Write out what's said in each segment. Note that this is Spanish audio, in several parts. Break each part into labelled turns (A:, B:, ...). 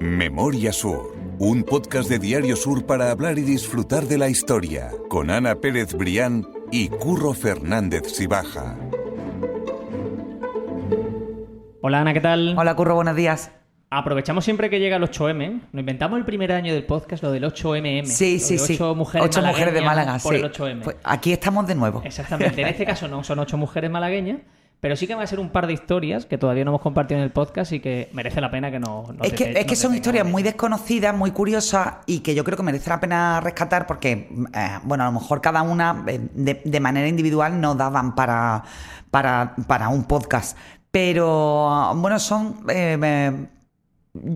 A: Memoria Sur, un podcast de Diario Sur para hablar y disfrutar de la historia, con Ana Pérez Brián y Curro Fernández Sibaja.
B: Hola Ana, ¿qué tal?
C: Hola Curro, buenos días.
B: Aprovechamos siempre que llega el 8M. Nos inventamos el primer año del podcast, lo del 8MM.
C: Sí.
B: 8 mujeres
C: 8 mujeres de Málaga,
B: por
C: sí.
B: el 8M.
C: Pues aquí estamos de nuevo.
B: Exactamente. En este caso no son 8 mujeres malagueñas, pero sí que van a ser un par de historias que todavía no hemos compartido en el podcast y que merece la pena que nos
C: Es que son historias muy desconocidas, muy curiosas y que yo creo que merece la pena rescatar porque, a lo mejor cada una de manera individual no daban para un podcast. Pero, bueno, son...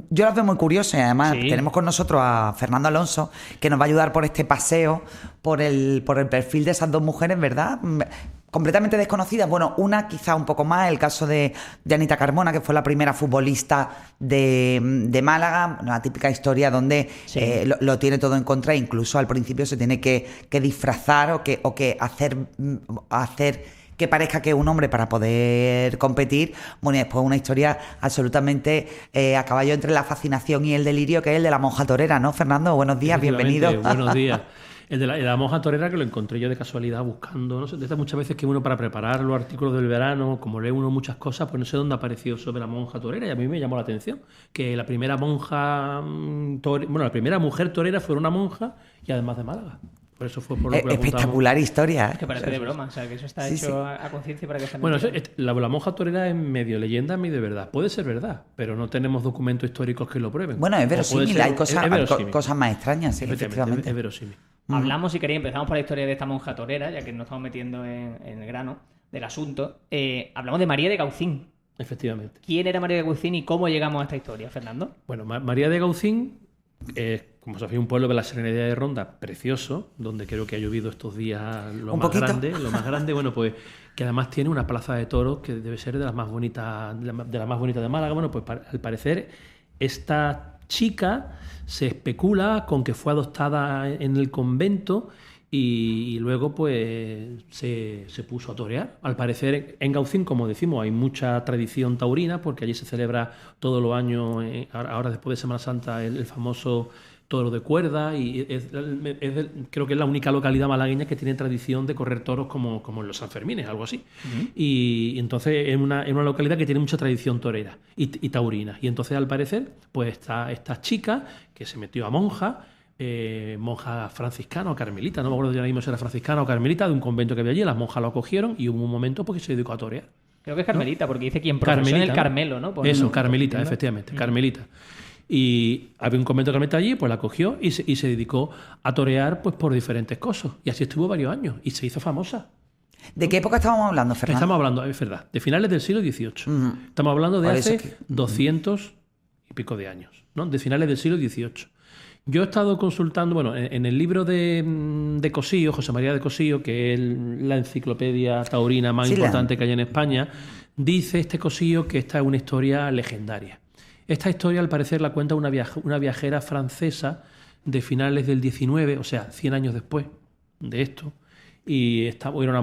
C: yo las veo muy curiosas y además tenemos con nosotros a Fernando Alonso que nos va a ayudar por este paseo por el perfil de esas dos mujeres, ¿verdad? Completamente desconocidas. Bueno, una quizá un poco más, el caso de Anita Carmona, que fue la primera futbolista de Málaga, una típica historia donde lo tiene todo en contra, incluso al principio se tiene que disfrazar o que hacer que parezca que es un hombre para poder competir. Bueno, y después una historia absolutamente a caballo entre la fascinación y el delirio, que es el de la monja torera, ¿no, Fernando? Buenos días, bienvenido.
D: Buenos días. El de la monja torera, que lo encontré yo de casualidad buscando, no sé, de estas muchas veces que uno para preparar los artículos del verano, como lee uno muchas cosas, pues no sé dónde apareció sobre la monja torera y a mí me llamó la atención que la primera la primera mujer torera fue una monja y además de Málaga. Por eso fue por lo que lo
C: espectacular historia.
B: Es que parece de broma, o sea, que eso está hecho a conciencia para que se
D: Bueno, la monja torera es medio leyenda, medio verdad. Puede ser verdad, pero no tenemos documentos históricos que lo prueben.
C: Bueno, es verosímil, hay cosas más extrañas, sí, efectivamente.
D: Es verosímil.
B: Hablamos, si queréis, empezamos por la historia de esta monja torera, ya que nos estamos metiendo en el grano del asunto. Hablamos de María de Gaucín.
D: Efectivamente.
B: ¿Quién era María de Gaucín y cómo llegamos a esta historia, Fernando?
D: Bueno, María de Gaucín es, como sabéis, un pueblo de la Serenidad de Ronda precioso, donde creo que ha llovido estos días lo más grande, bueno, pues que además tiene una plaza de toros que debe ser de las más bonitas de Málaga. Bueno, pues al parecer esta chica se especula con que fue adoptada en el convento y luego pues se puso a torear. Al parecer en Gaucín, como decimos, hay mucha tradición taurina porque allí se celebra todos los años, ahora después de Semana Santa, el famoso toro de cuerda y creo que es la única localidad malagueña que tiene tradición de correr toros como en los Sanfermines, algo así. Y entonces es una localidad que tiene mucha tradición torera y taurina. Y entonces al parecer pues esta chica que se metió a monja franciscana o carmelita, no me acuerdo ya mismo si era franciscana o carmelita, de un convento que había allí, las monjas lo acogieron y hubo un momento porque se dedicó a torear.
B: Creo que es carmelita, ¿no? Porque dice quien profesó en el Carmelo, ¿no?
D: Carmelita, efectivamente, carmelita. Y había un convento carmelita allí, pues la cogió y se dedicó a torear pues por diferentes cosas. Y así estuvo varios años y se hizo famosa.
C: ¿De qué época estábamos hablando, Fernando?
D: Estamos hablando, es verdad, de finales del siglo XVIII. Estamos hablando de hace 200 y pico de años, ¿no? De finales del siglo XVIII. Yo he estado consultando, bueno, en el libro de Cosío, José María de Cosío, que es la enciclopedia taurina más importante que hay en España, dice este Cosío que esta es una historia legendaria. Esta historia, al parecer, la cuenta una viajera francesa de finales del XIX, o sea, 100 años después de esto. Y esta viajera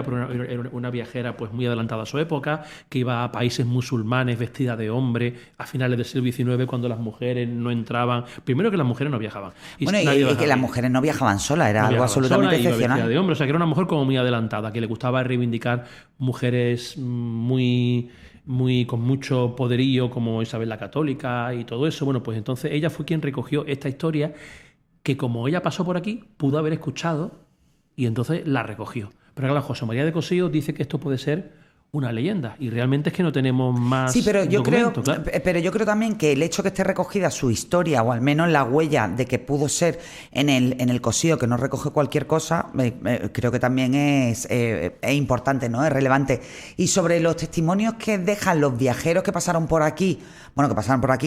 D: era una viajera pues muy adelantada a su época, que iba a países musulmanes vestida de hombre a finales del siglo XIX, cuando las mujeres no entraban. Primero que las mujeres no viajaban.
C: Y que las mujeres no viajaban solas, era algo absolutamente excepcional.
D: Iba vestida de hombre, o sea que era una mujer como muy adelantada, que le gustaba reivindicar mujeres con mucho poderío, como Isabel la Católica y todo eso. Bueno, pues entonces ella fue quien recogió esta historia, que como ella pasó por aquí, pudo haber escuchado y entonces la recogió. Pero claro, José María de Cosío dice que esto puede ser una leyenda y realmente es que no tenemos más
C: pero yo creo también que el hecho que esté recogida su historia, o al menos la huella de que pudo ser en el Cosío, que no recoge cualquier cosa, creo que también es importante, ¿no? Es relevante. Y sobre los testimonios que dejan los viajeros que pasaron por aquí,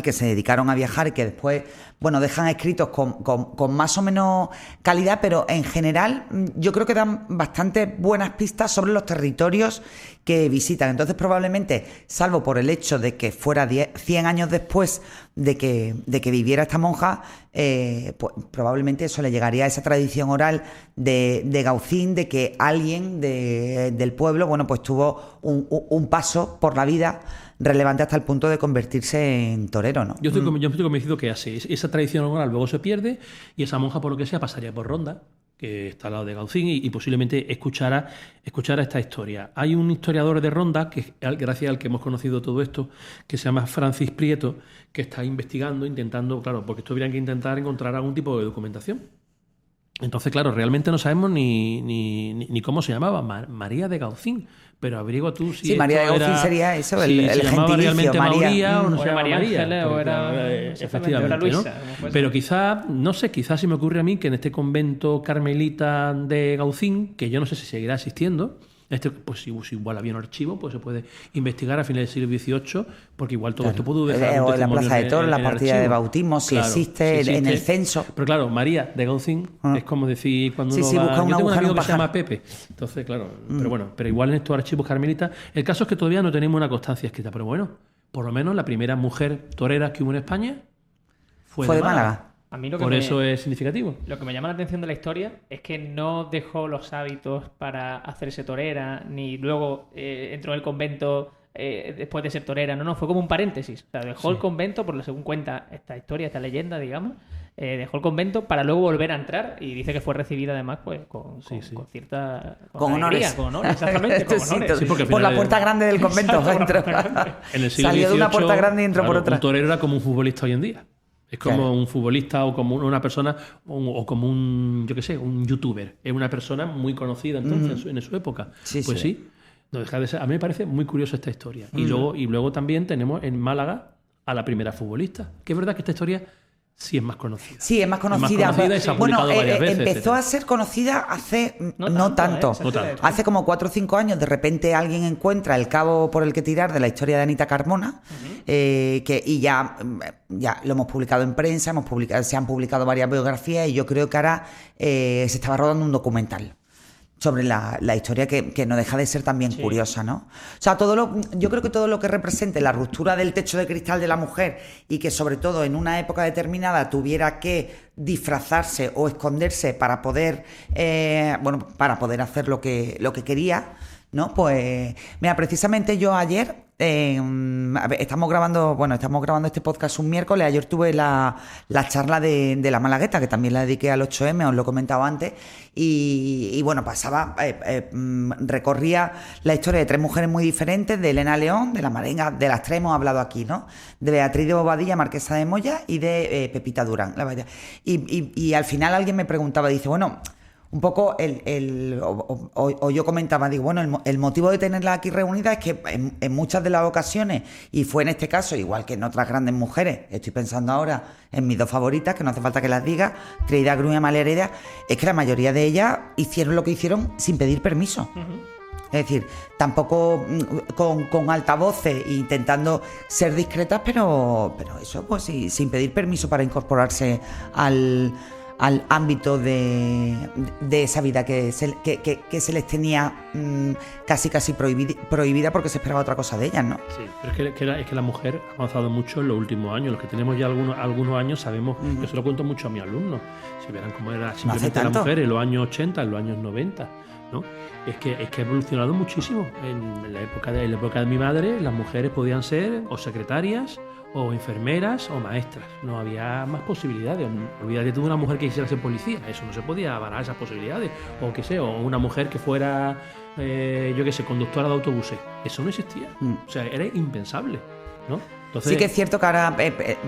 C: que se dedicaron a viajar y que después, dejan escritos con más o menos calidad, pero en general yo creo que dan bastante buenas pistas sobre los territorios que visitan. Entonces probablemente, salvo por el hecho de que fuera 100 años después de que viviera esta monja, pues probablemente eso le llegaría a esa tradición oral de Gaucín, de que alguien del pueblo, bueno, pues tuvo un paso por la vida relevante hasta el punto de convertirse en torero, ¿no?
D: Yo estoy convencido que así. Esa tradición oral luego se pierde y esa monja, por lo que sea, pasaría por Ronda, que está al lado de Gaucín, y posiblemente escuchara esta historia. Hay un historiador de Ronda, que gracias al que hemos conocido todo esto, que se llama Francis Prieto, que está investigando, intentando, claro, porque esto habrían que intentar encontrar algún tipo de documentación. Entonces, claro, realmente no sabemos ni cómo se llamaba, María de Gaucín. Pero averigua tú si
C: sí, María de Gaucín sería eso, el
D: se llamaba realmente
C: María.
D: o no se llamaba
B: María
D: María.
B: Ángeles, o era
D: efectivamente,
B: Luisa,
D: ¿no? Pero quizás se me ocurre a mí que en este convento carmelita de Gaucín, que yo no sé si seguirá existiendo, pues si igual había un archivo, pues se puede investigar a finales del siglo XVIII, porque igual todo esto pudo dejar
C: o en la Plaza de Toros, la partida de bautismo, si
D: claro,
C: existe en el censo.
D: Pero claro, María de Gaucín es como decir cuando uno
C: busca
D: yo tengo un amigo que
C: pajar.
D: se llama Pepe. Entonces, claro, pero igual en estos archivos carmelitas, el caso es que todavía no tenemos una constancia escrita, pero bueno, por lo menos la primera mujer torera que hubo en España fue de Málaga.
B: A mí
D: por eso es significativo.
B: Lo que me llama la atención de la historia es que no dejó los hábitos para hacerse torera, ni luego entró en el convento después de ser torera. No, fue como un paréntesis. O sea, dejó el convento, por lo según cuenta esta historia, esta leyenda, digamos, dejó el convento para luego volver a entrar, y dice que fue recibida además pues con cierta...
C: Con honores.
B: Con honores, exactamente, con honores.
C: Sí, por la puerta grande del convento.
D: En el siglo
C: Salió
D: XVIII,
C: de una puerta grande y entró por otra.
D: Un torero era como un futbolista hoy en día. Es como un futbolista o como una persona o como un, yo qué sé, un youtuber. Es una persona muy conocida entonces en su época. Pues sí, no deja de ser. A mí me parece muy curiosa esta historia. Y luego también tenemos en Málaga a la primera futbolista. Que es verdad que esta historia sí es más conocida.
C: Sí, es más conocida.
D: Y se ha publicado varias veces,
C: empezó a ser conocida hace no tanto. Hace como 4 o 5 años, de repente alguien encuentra el cabo por el que tirar de la historia de Anita Carmona, y ya lo hemos publicado en prensa, se han publicado varias biografías, y yo creo que ahora se estaba rodando un documental sobre la historia que no deja de ser también curiosa, ¿no? O sea, yo creo que todo lo que represente la ruptura del techo de cristal de la mujer, y que sobre todo en una época determinada tuviera que disfrazarse o esconderse para poder hacer lo que quería, ¿no? Pues mira, precisamente yo ayer estamos grabando este podcast un miércoles. Ayer tuve la charla de la Malagueta, que también la dediqué al 8M, os lo he comentado antes, y bueno, recorría la historia de 3 mujeres muy diferentes, de Elena León, de la Marenga, de las 3 hemos hablado aquí, ¿no? De Beatriz de Bobadilla, marquesa de Moya, y de Pepita Durán, la vaya. Y al final alguien me preguntaba, dice, bueno, un poco yo comentaba, digo, bueno, el motivo de tenerlas aquí reunidas es que en muchas de las ocasiones, y fue en este caso, igual que en otras grandes mujeres, estoy pensando ahora en mis 2 favoritas, que no hace falta que las diga, Trinidad Grun y Amalia Heredia, es que la mayoría de ellas hicieron lo que hicieron sin pedir permiso. Es decir, tampoco con altavoces, intentando ser discretas, pero eso, pues sí, sin pedir permiso para incorporarse al ámbito de esa vida que se les tenía casi prohibida, porque se esperaba otra cosa de ellas, ¿no?
D: Sí, pero es que la mujer ha avanzado mucho en los últimos años. Los que tenemos ya algunos años sabemos, yo se lo cuento mucho a mis alumnos, si vieran cómo era simplemente la mujer en los años 80, en los años 90, ¿no? Es que ha evolucionado muchísimo. En la época de mi madre, las mujeres podían ser o secretarias, o enfermeras, o maestras. No había más posibilidades. Olvídate tú de una mujer que quisiera ser policía. Eso no se podía barajar esas posibilidades. O qué sé, o una mujer que fuera, conductora de autobuses. Eso no existía. O sea, era impensable, ¿no? Entonces,
C: sí que es cierto que ahora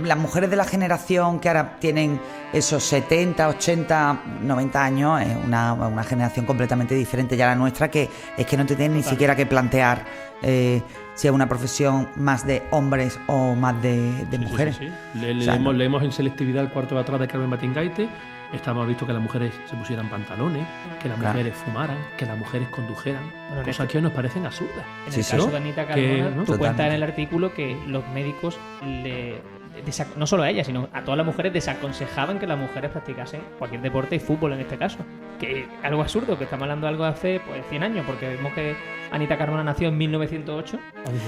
C: las mujeres de la generación que ahora tienen esos 70, 80, 90 años, es una generación completamente diferente ya a la nuestra, que es que no te tienen ni siquiera que plantear si es una profesión más de hombres o más de mujeres.
D: Sí. Leemos en Selectividad el cuarto de atrás de Carmen Batingaite. Estamos visto que las mujeres se pusieran pantalones, que las mujeres fumaran, que las mujeres condujeran, cosas que hoy nos parecen absurdas.
B: En el caso de Anita Carmona, tú cuentas en el artículo que los médicos le no solo a ella, sino a todas las mujeres desaconsejaban que las mujeres practicasen cualquier deporte y fútbol en este caso. Que es algo absurdo, que estamos hablando de algo de hace 100 años, porque vemos que Anita Carmona nació en 1908.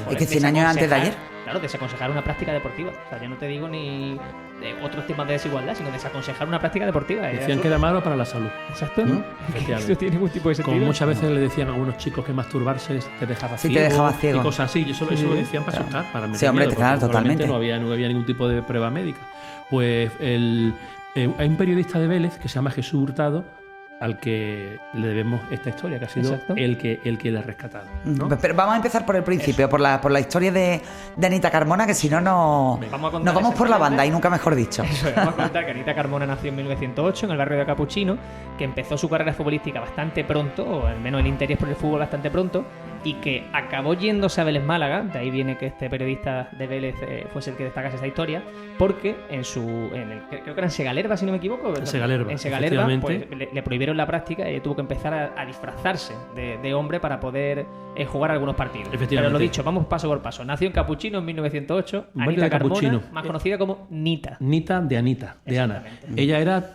C: Es que 100 años antes de ayer.
B: Claro, desaconsejar una práctica deportiva. O sea, ya no te digo ni de otros temas de desigualdad, sino desaconsejar una práctica deportiva.
D: Decían que era malo para la salud.
B: Exacto, ¿no? Eso tiene ningún tipo de sentido.
D: Como muchas veces le decían a algunos chicos que masturbarse te dejaba ciego.
C: Sí, te dejaba ciego.
D: Y cosas así. Y eso lo decían para asustar, para meter
C: Sí, hombre,
D: miedo,
C: claro, totalmente.
D: No había ningún tipo de prueba médica. Pues hay un periodista de Vélez que se llama Jesús Hurtado, al que le debemos esta historia, que ha sido el que le ha rescatado, ¿no?
C: Pero vamos a empezar por el principio, por la historia de Anita Carmona, que si no nos vamos por la banda, y nunca mejor dicho.
B: Eso, vamos a contar que Anita Carmona nació en 1908 en el barrio de Capuchino, que empezó su carrera futbolística bastante pronto, o al menos el interés por el fútbol bastante pronto, y que acabó yéndose a Vélez Málaga. De ahí viene que este periodista de Vélez fuese el que destacase esta historia, porque creo que era en Segalerba, si no me equivoco, ¿verdad?
D: En Segalerba
B: pues, le prohibieron la práctica y tuvo que empezar a disfrazarse de hombre para poder jugar algunos partidos. Pero lo dicho, vamos paso por paso. Nació en Capuchino en 1908, Anita Carmona, más conocida como Nita.
D: Nita de Anita, de Ana.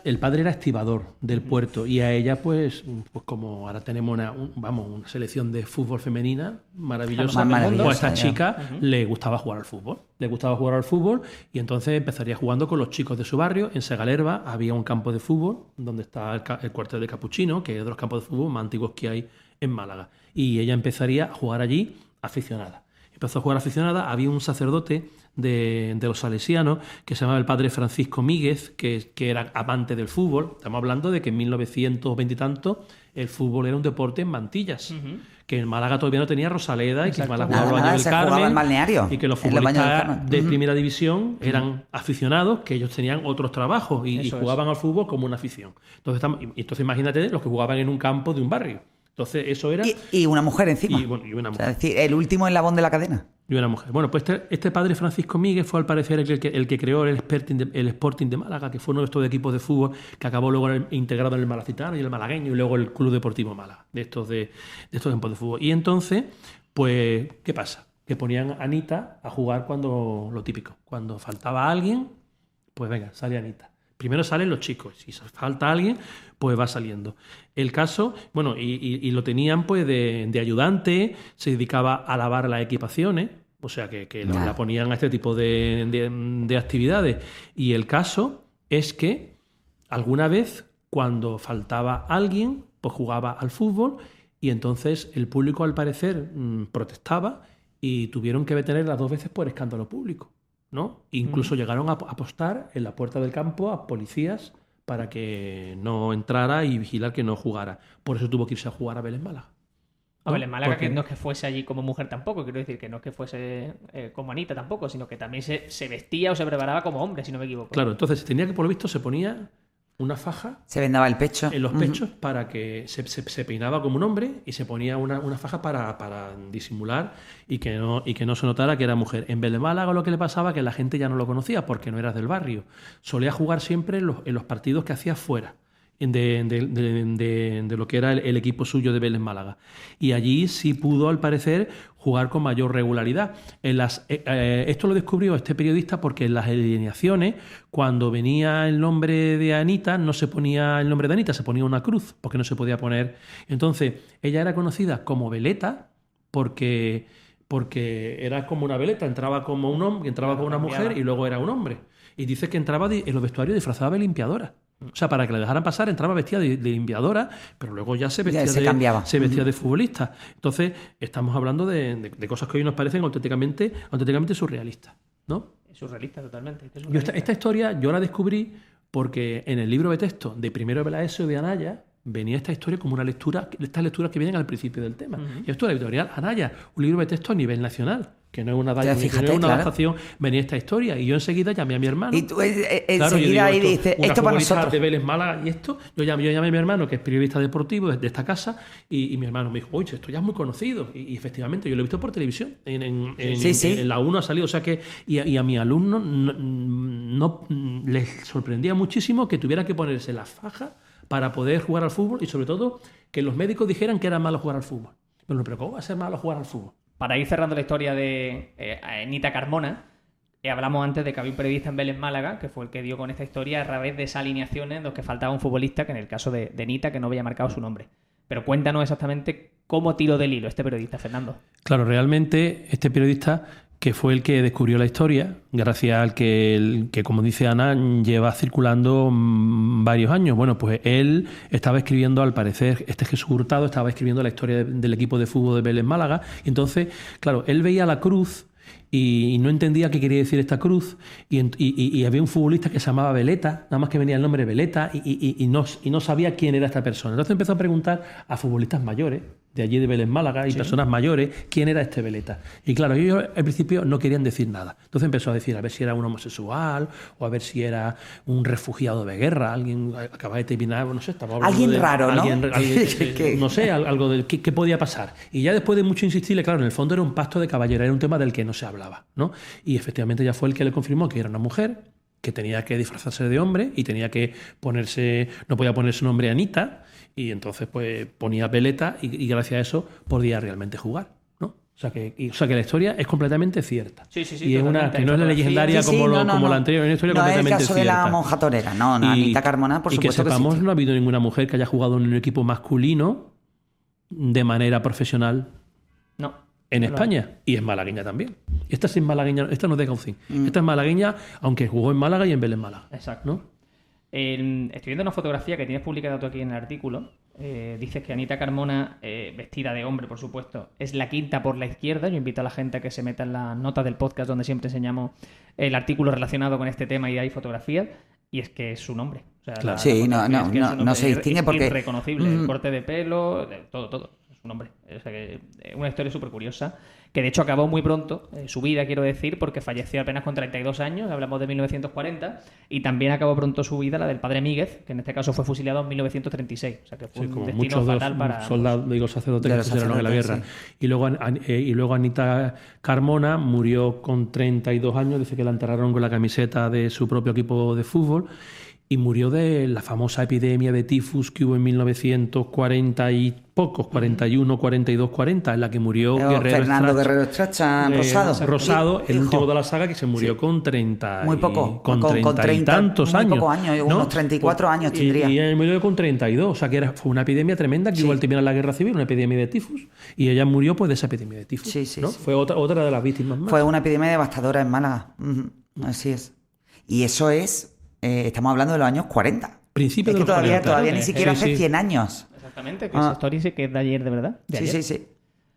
D: El padre era estibador del puerto, y a ella pues como ahora tenemos una selección de fútbol femenina maravillosa, pues a esta chica le gustaba jugar al fútbol. Y entonces empezaría jugando con los chicos de su barrio. En Segalerba había un campo de fútbol donde está el cuartel de Capuchino, que es de los campos de fútbol más antiguos que hay en Málaga. Y ella empezaría a jugar allí aficionada. Empezó a jugar aficionada. Había un sacerdote de los salesianos que se llamaba el padre Francisco Míguez, que era amante del fútbol. Estamos hablando de que en 1920 y tanto el fútbol era un deporte en mantillas. Que en Málaga todavía no tenía Rosaleda. Exacto. Y que en Málaga jugaba el Carmen, y que los futbolistas de primera división eran aficionados, que ellos tenían otros trabajos y jugaban al fútbol como una afición. Entonces imagínate los que jugaban en un campo de un barrio. Entonces eso era...
C: Y una mujer encima.
D: Y una mujer.
C: O sea, es decir, el último eslabón de la cadena.
D: Y una mujer. Bueno, pues este padre Francisco Míguez fue al parecer el que creó el Sporting de Málaga, que fue uno de estos equipos de fútbol que acabó luego integrado en el Malacitano y el Malagueño, y luego el Club Deportivo Málaga, de estos campos de fútbol. Y entonces, pues, ¿qué pasa? Que ponían a Anita a jugar lo típico. Cuando faltaba alguien, pues venga, sale Anita. Primero salen los chicos, si falta alguien, pues va saliendo. El caso, bueno, y lo tenían pues de ayudante, se dedicaba a lavar las equipaciones, o sea que la ponían a este tipo de actividades. Y el caso es que alguna vez, cuando faltaba alguien, pues jugaba al fútbol, y entonces el público al parecer protestaba y tuvieron que detenerla 2 veces por escándalo público, ¿no? Incluso llegaron a apostar en la puerta del campo a policías para que no entrara y vigilar que no jugara. Por eso tuvo que irse a jugar a Vélez Málaga.
B: A Vélez Málaga, que no es que fuese allí como mujer tampoco, quiero decir que no es que fuese como Anita tampoco, sino que también se vestía o se preparaba como hombre, si no me equivoco.
D: Claro, entonces tenía que, por lo visto, se ponía una faja,
C: se vendaba el pecho
D: en los pechos para que se peinaba como un hombre, y se ponía una faja para disimular y que no se notara que era mujer. En Vélez Málaga lo que le pasaba es que la gente ya no lo conocía porque no era del barrio. Solía jugar siempre en los partidos que hacía fuera de lo que era el equipo suyo de Vélez Málaga, y allí sí pudo, al parecer, jugar con mayor regularidad. Esto lo descubrió este periodista porque en las alineaciones, cuando venía el nombre de Anita, no se ponía el nombre de Anita, se ponía una cruz, porque no se podía poner. Entonces ella era conocida como Veleta porque era como una veleta, entraba como un hombre, entraba como una mujer y luego era un hombre. Y dice que entraba en los vestuarios disfrazada de limpiadora. O sea, para que la dejaran pasar, entraba vestida de limpiadora, pero luego ya se vestía de futbolista. Entonces, estamos hablando de cosas que hoy nos parecen auténticamente surrealistas, ¿no?
B: Surrealista, totalmente.
D: Esta historia yo la descubrí porque en el libro de texto de primero de la ESO de Anaya venía esta historia como una lectura, estas lecturas que vienen al principio del tema. Y esto es la editorial Anaya, un libro de texto a nivel nacional, que no es una adaptación, venía esta historia, y yo enseguida llamé a mi hermano.
C: Y tú enseguida ahí dices, esto para nosotros.
D: De Vélez Málaga y esto, yo llamé a mi hermano, que es periodista deportivo de esta casa, y mi hermano me dijo, oye, esto ya es muy conocido, y efectivamente yo lo he visto por televisión, en la 1 ha salido, o sea que, y a mi alumno no les sorprendía muchísimo que tuviera que ponerse la faja para poder jugar al fútbol, y sobre todo que los médicos dijeran que era malo jugar al fútbol. Pero ¿cómo va a ser malo jugar al fútbol?
B: Para ir cerrando la historia de Anita Carmona, Hablamos antes de que había un periodista en Vélez Málaga, que fue el que dio con esta historia a través de esas alineaciones en las que faltaba un futbolista, que en el caso de Nita, que no había marcado su nombre. Pero cuéntanos exactamente cómo tiró del hilo este periodista, Fernando.
D: Claro, realmente este periodista, que fue el que descubrió la historia, gracias al que, como dice Ana, lleva circulando varios años. Bueno, pues él estaba escribiendo, al parecer, Jesús Hurtado estaba escribiendo la historia del equipo de fútbol de Vélez Málaga. Y entonces, claro, él veía la cruz y no entendía qué quería decir esta cruz, y había un futbolista que se llamaba Veleta, nada más que venía el nombre Veleta, y no sabía quién era esta persona. Entonces empezó a preguntar a futbolistas mayores de allí de Vélez Málaga y personas mayores quién era este Veleta. Y claro, ellos al principio no querían decir nada. Entonces empezó a decir a ver si era un homosexual o a ver si era un refugiado de guerra, alguien acaba de terminar, no sé, estaba hablando
C: alguien
D: de
C: raro, ¿no?
D: No sé, algo de qué podía pasar. Y ya después de mucho insistirle, claro, en el fondo era un pacto de caballería, era un tema del que no se hablaba, ¿no? Y efectivamente ya fue el que le confirmó que era una mujer, que tenía que disfrazarse de hombre y tenía que no podía poner su nombre Anita, y entonces pues ponía Veleta y gracias a eso podía realmente jugar, ¿no? O sea que la historia es completamente cierta.
B: Sí,
D: y es una que no es la legendaria como la anterior, es una historia completamente cierta.
C: No es el caso de la monja torera, no, Anita Carmona, por supuesto.
D: Y que sepamos, no ha habido ninguna mujer que haya jugado en un equipo masculino de manera profesional.
B: No.
D: En España, y es malagueña también. Esta sí es malagueña, esta no es de Caucín. Esta es malagueña, aunque jugó en Málaga y en Vélez Málaga.
B: Exacto.
D: ¿No?
B: Estoy viendo una fotografía que tienes publicada tú aquí en el artículo. Dices que Anita Carmona, vestida de hombre, por supuesto, es la quinta por la izquierda. Yo invito a la gente a que se meta en las notas del podcast donde siempre enseñamos el artículo relacionado con este tema y hay fotografías. Y es que es su nombre. O sea,
D: claro.
C: Sí, no se distingue porque...
B: Es irreconocible. El corte de pelo, todo. Un hombre. O sea que una historia súper curiosa, que de hecho acabó muy pronto, su vida quiero decir, porque falleció apenas con 32 años, hablamos de 1940, y también acabó pronto su vida la del padre Míguez, que en este caso fue fusilado en 1936. O sea que fue un destino fatal para
D: soldados, sacerdotes que fusilaron en la guerra. Sí. Y luego Anita Carmona murió con 32 años, dice que la enterraron con la camiseta de su propio equipo de fútbol. Y murió de la famosa epidemia de tifus que hubo en 1940 y pocos, 41, 42, 40, en la que murió
C: Fernando Guerrero Estracha,
D: Rosado, el último de la saga, que se murió con 30
C: muy poco,
D: con 30 y tantos años.
C: Muy pocos años, ¿no? Unos 34 años tendría.
D: Y ella murió con 32, o sea que fue una epidemia tremenda, que igual terminó la guerra civil, una epidemia de tifus, y ella murió pues de esa epidemia de tifus. ¿No? Fue otra de las víctimas más.
C: Fue una epidemia devastadora en Málaga. Así es. Y eso es... estamos hablando de los años 40.
D: Principio
C: es
D: de
C: que
D: los 40.
C: Todavía ni siquiera hace 100 años.
B: Exactamente, que esa historia sí que es de ayer, de verdad.
C: Sí.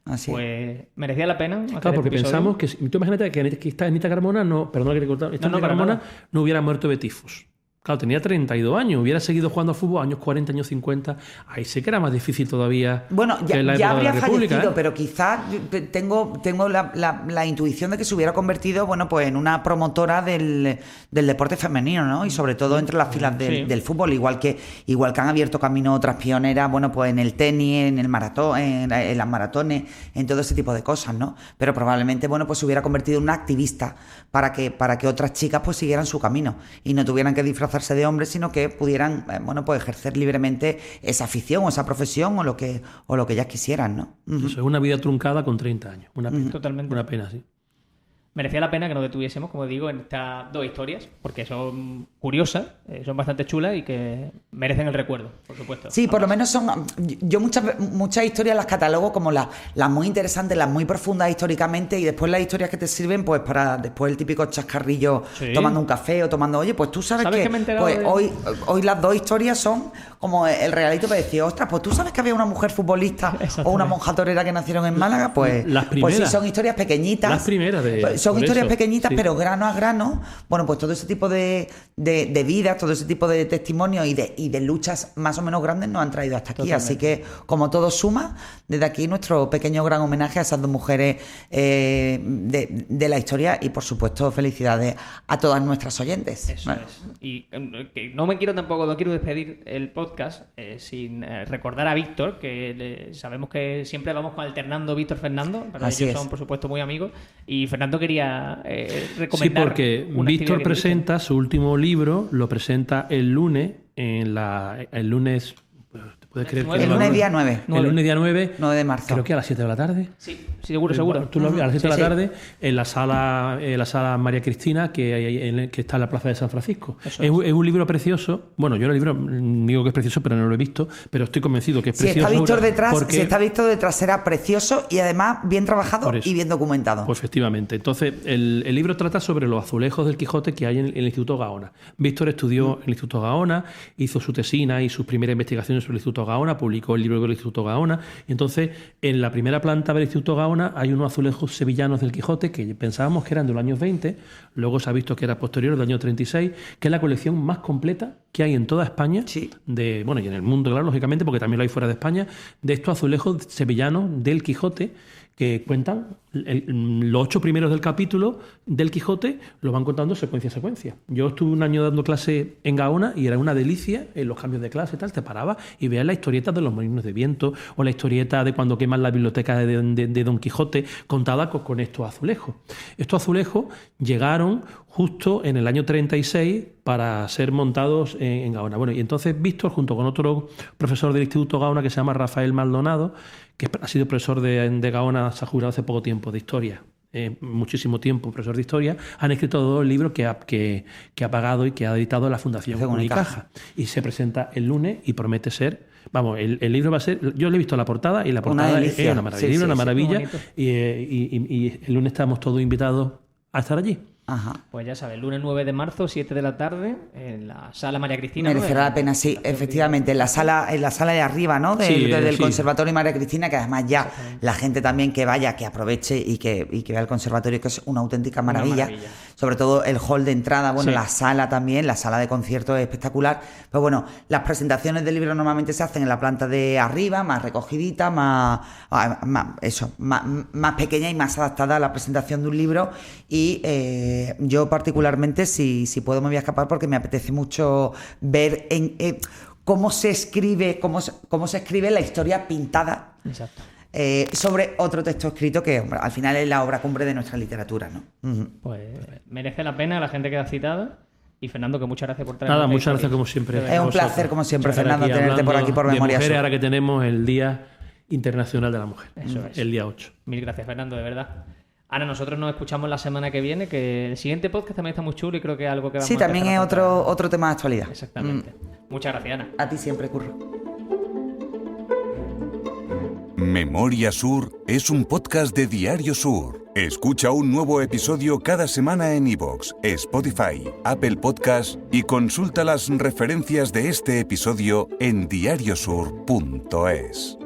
C: Así
B: pues merecía la pena.
D: Claro, porque pensamos que... Tú imagínate que esta Anita Carmona Carmona no hubiera muerto de tifus. Claro, tenía 32 años, hubiera seguido jugando al fútbol años 40, años 50. Ahí sí que era más difícil todavía.
C: Bueno, ya habría fallecido,
D: ¿eh?
C: Pero quizás tengo la intuición de que se hubiera convertido, bueno, pues en una promotora del deporte femenino, ¿no? Y sobre todo entre las filas del fútbol, igual que han abierto camino otras pioneras, bueno, pues en el tenis, en el maratón, en las maratones, en todo ese tipo de cosas, ¿no? Pero probablemente, bueno, pues se hubiera convertido en una activista para que otras chicas pues siguieran su camino y no tuvieran que disfrazarse de hombres, sino que pudieran, bueno, pues ejercer libremente esa afición o esa profesión o lo que ellas quisieran, ¿no?
D: Eso es una vida truncada con 30 años. Una pena.
B: Totalmente.
D: Una pena, sí.
B: Merecía la pena que nos detuviésemos, como digo, en estas dos historias, porque son curiosas, son bastante chulas y que merecen el recuerdo, por supuesto.
C: Sí, por lo menos son... Yo muchas historias las catalogo como las muy interesantes, las muy profundas históricamente, y después las historias que te sirven pues para después el típico chascarrillo tomando un café o tomando... Oye, pues tú sabes que pues, hoy las dos historias son como el regalito para decir, ostras, pues tú sabes que había una mujer futbolista o una monja torera que nacieron en Málaga, pues sí, son historias pequeñitas.
D: Las primeras
C: son historias pequeñitas, pero grano a grano, bueno, pues todo ese tipo de vidas, todo ese tipo de testimonios y de luchas más o menos grandes nos han traído hasta aquí. Totalmente. Así que, como todo suma, desde aquí nuestro pequeño gran homenaje a esas dos mujeres de la historia y, por supuesto, felicidades a todas nuestras oyentes.
B: Eso es. Y que no quiero despedir el podcast sin recordar a Víctor, que sabemos que siempre vamos alternando Víctor-Fernando, pero ellos son, por supuesto, muy amigos, y Fernando quería recomendar.
D: Sí, porque Víctor presenta su último libro, lo presenta el lunes, ¿Puedes creer que
C: El lunes día 9.
D: El lunes día 9.
C: 9 de marzo.
D: Creo que a las 7 de la tarde.
B: Sí, seguro.
D: Tú lo ves a las 7 de la
C: Sí.
D: tarde en la sala María Cristina que está en la Plaza de San Francisco. Es un libro precioso. Bueno, yo el libro digo que es precioso, pero no lo he visto, pero estoy convencido que es precioso.
C: Si está visto detrás será precioso y además bien trabajado y bien documentado.
D: Pues efectivamente. Entonces, el libro trata sobre los azulejos del Quijote que hay en el Instituto Gaona. Víctor estudió en el Instituto Gaona, hizo su tesina y sus primeras investigaciones sobre el Instituto Gaona, publicó el libro del Instituto Gaona. Y entonces, en la primera planta del Instituto Gaona hay unos azulejos sevillanos del Quijote que pensábamos que eran de los años 20, luego se ha visto que era posterior, del año 36, que es la colección más completa que hay en toda España,
C: Sí.
D: y en el mundo, claro, lógicamente, porque también lo hay fuera de España, de estos azulejos sevillanos del Quijote que cuentan los 8 primeros del capítulo del Quijote, lo van contando secuencia a secuencia. Yo estuve un año dando clase en Gaona y era una delicia en los cambios de clase y tal, te parabas y veías la historieta de los molinos de viento o la historieta de cuando queman la biblioteca de Don Quijote contada con estos azulejos. Estos azulejos llegaron justo en el año 36 para ser montados en Gaona. Bueno, y entonces Víctor, junto con otro profesor del Instituto Gaona que se llama Rafael Maldonado, que ha sido profesor de Gaona, se ha jubilado hace poco tiempo, de historia, muchísimo tiempo, profesor de historia, han escrito 2 libros que ha pagado y que ha editado la Fundación Unicaja. Y se presenta el lunes y promete ser... Vamos, el libro va a ser... Yo le he visto la portada y la portada es una maravilla.
C: Sí,
D: una maravilla.
B: muy
D: Y el lunes estamos todos invitados a estar allí.
C: Ajá.
B: Pues ya sabes, lunes 9 de marzo, 7 de la tarde, en la sala María Cristina.
C: Merecerá la pena, sí, efectivamente, en la sala de arriba, ¿no? Del Conservatorio María Cristina, que además ya la gente también que vaya, que aproveche y que vea el conservatorio, que es una auténtica maravilla. Sobre todo el hall de entrada, bueno, la sala también, la sala de conciertos es espectacular. Pero bueno, las presentaciones del libro normalmente se hacen en la planta de arriba, más recogidita, más pequeña y más adaptada a la presentación de un libro. Y yo particularmente, si puedo, me voy a escapar porque me apetece mucho ver cómo se escribe la historia pintada.
B: Exacto.
C: Sobre otro texto escrito que al final es la obra cumbre de nuestra literatura, ¿no?
B: Pues merece la pena, la gente queda citada. Y Fernando, que muchas gracias por traer.
D: Nada, muchas gracias como siempre.
C: Es un placer, como siempre, Fernando, tenerte por aquí por Memoria Sur.
D: Ahora que tenemos el Día Internacional de la Mujer,
B: Eso es.
D: el día 8.
B: Mil gracias, Fernando, de verdad. Ana, nosotros nos escuchamos la semana que viene, que el siguiente podcast también está muy chulo y creo que es algo que vamos a
C: también es
B: empezar a tratar.
C: otro tema de actualidad.
B: Exactamente. Muchas gracias, Ana.
C: A ti siempre, Curro.
A: Memoria Sur es un podcast de Diario Sur. Escucha un nuevo episodio cada semana en iVoox, Spotify, Apple Podcasts y consulta las referencias de este episodio en diariosur.es.